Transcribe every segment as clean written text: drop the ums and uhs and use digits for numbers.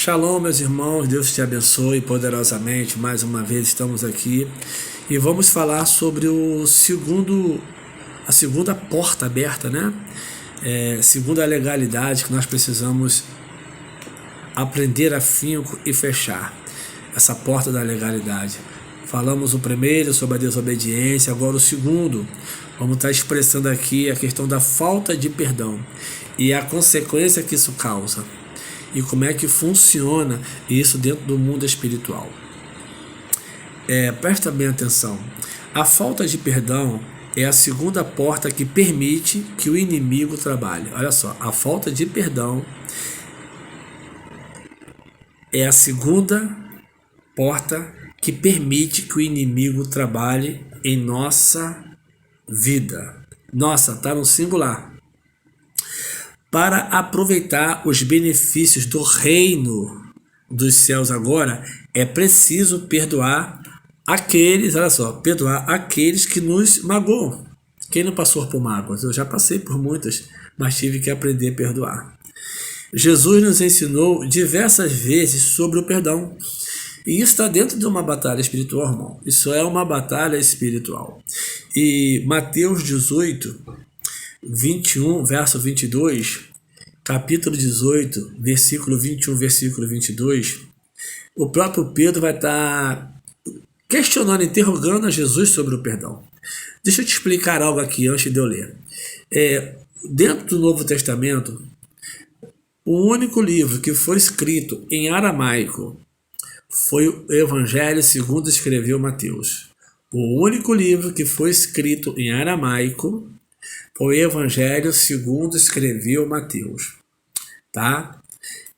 Shalom, meus irmãos, Deus te abençoe poderosamente. Mais uma vez estamos aqui e vamos falar sobre a segunda porta aberta, né? Segunda legalidade que nós precisamos aprender afinco e fechar. Essa porta da legalidade. Falamos o primeiro sobre a desobediência, agora o segundo. Vamos estar expressando aqui a questão da falta de perdão e a consequência que isso causa. E como é que funciona isso dentro do mundo espiritual. Presta bem atenção. A falta de perdão é a segunda porta que permite que o inimigo trabalhe. Olha só, a falta de perdão é a segunda porta que permite que o inimigo trabalhe em nossa vida. Nossa, está no singular. Para aproveitar os benefícios do reino dos céus agora, é preciso perdoar aqueles, olha só, perdoar aqueles que nos magoam. Quem não passou por mágoas? Eu já passei por muitas, mas tive que aprender a perdoar. Jesus nos ensinou diversas vezes sobre o perdão. E isso está dentro de uma batalha espiritual, irmão. Isso é uma batalha espiritual. E Mateus 18, 21, verso 22, capítulo 18, versículo 21, versículo 22, o próprio Pedro vai estar questionando, interrogando a Jesus sobre o perdão. Deixa eu te explicar algo aqui antes de eu ler. Dentro do Novo Testamento, o único livro que foi escrito em aramaico foi o Evangelho segundo escreveu Mateus. O único livro que foi escrito em aramaico foi o Evangelho segundo escreveu Mateus. Tá?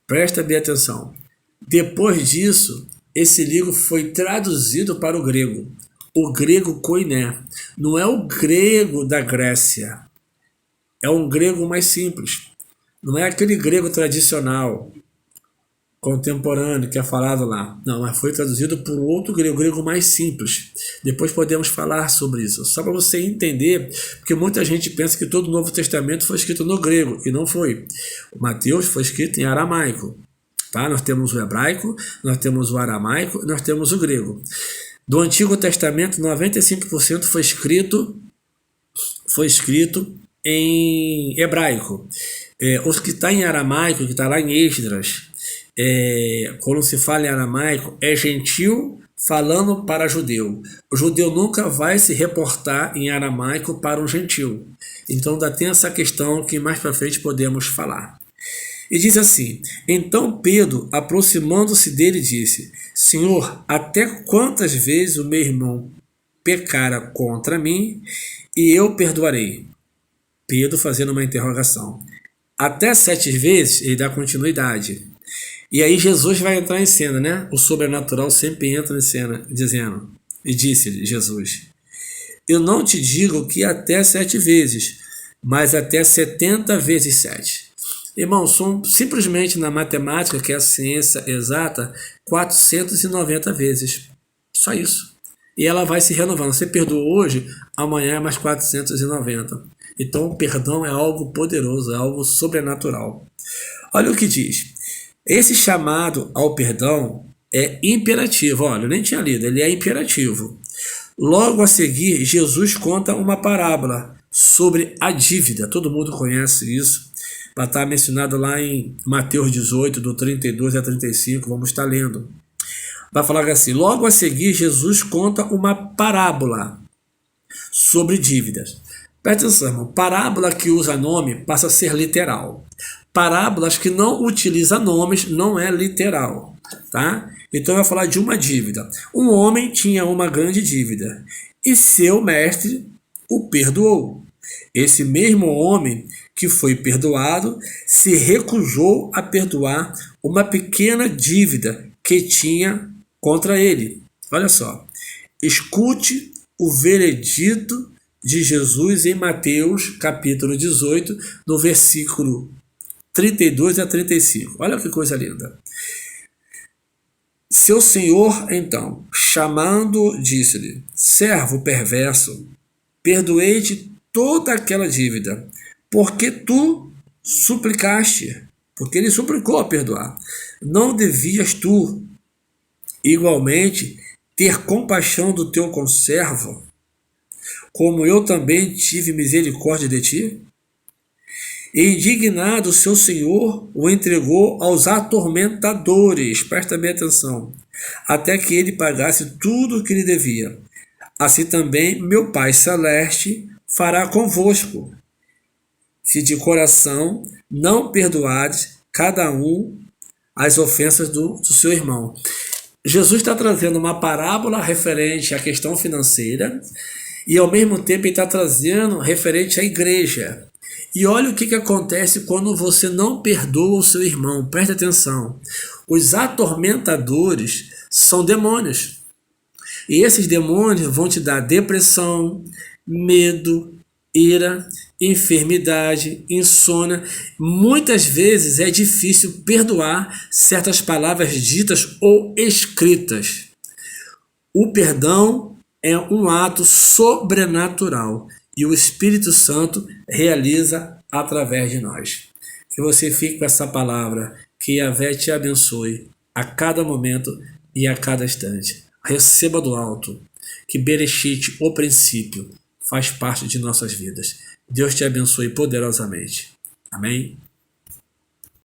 Presta bem atenção. Depois disso, esse livro foi traduzido para o grego koiné. Não é o grego da Grécia. É um grego mais simples. Não é aquele grego tradicional, contemporâneo, que é falado lá. Não, mas foi traduzido por outro grego, o grego mais simples. Depois podemos falar sobre isso. Só para você entender, porque muita gente pensa que todo o Novo Testamento foi escrito no grego, e não foi. O Mateus foi escrito em aramaico. Tá? Nós temos o hebraico, nós temos o aramaico, nós temos o grego. Do Antigo Testamento, 95% foi escrito em hebraico. Os que está em aramaico, que está lá em Esdras, quando se fala em aramaico, é gentil falando para judeu. O judeu nunca vai se reportar em aramaico para um gentil. Então ainda tem essa questão que mais para frente podemos falar. E diz assim: então Pedro, aproximando-se dele, disse: Senhor, até quantas vezes o meu irmão pecara contra mim e eu perdoarei? Pedro fazendo uma interrogação. Até 7 vezes ele dá continuidade. E aí Jesus vai entrar em cena, né? O sobrenatural sempre entra em cena, dizendo, e disse-lhe Jesus: eu não te digo que até 7 vezes, mas até 70 vezes 7. Irmão, são simplesmente na matemática, que é a ciência exata, 490 vezes. Só isso. E ela vai se renovando. Você perdoou hoje, amanhã é mais 490. Então o perdão é algo poderoso, é algo sobrenatural. Olha o que diz. Esse chamado ao perdão é imperativo. Olha, eu nem tinha lido, ele é imperativo. Logo a seguir, Jesus conta uma parábola sobre a dívida. Todo mundo conhece isso. Vai estar mencionado lá em Mateus 18, do 32 a 35. Vamos estar lendo. Vai falar assim: logo a seguir, Jesus conta uma parábola sobre dívidas. Presta atenção, irmão. Parábola que usa nome passa a ser literal. Parábolas que não utiliza nomes não é literal, tá? Então vai falar de uma dívida. Um homem tinha uma grande dívida e seu mestre o perdoou. Esse mesmo homem que foi perdoado se recusou a perdoar uma pequena dívida que tinha contra ele. Olha só. Escute o veredito de Jesus em Mateus capítulo 18, no versículo 32 a 35. Olha que coisa linda. Seu senhor, então, chamando, disse-lhe: servo perverso, perdoei-te toda aquela dívida, porque tu suplicaste. Porque ele suplicou a perdoar. Não devias tu, igualmente, ter compaixão do teu conservo, como eu também tive misericórdia de ti? E indignado, seu senhor o entregou aos atormentadores, presta bem atenção, até que ele pagasse tudo o que lhe devia. Assim também meu Pai Celeste fará convosco, se de coração não perdoardes cada um as ofensas do seu irmão. Jesus está trazendo uma parábola referente à questão financeira e ao mesmo tempo ele está trazendo referente à igreja. E olha o que acontece quando você não perdoa o seu irmão. Preste atenção. Os atormentadores são demônios. E esses demônios vão te dar depressão, medo, ira, enfermidade, insônia. Muitas vezes é difícil perdoar certas palavras ditas ou escritas. O perdão é um ato sobrenatural e o Espírito Santo realiza através de nós. Que você fique com essa palavra, que Yahvé te abençoe a cada momento e a cada instante. Receba do alto, que Bereshit, o princípio, faz parte de nossas vidas. Deus te abençoe poderosamente. Amém?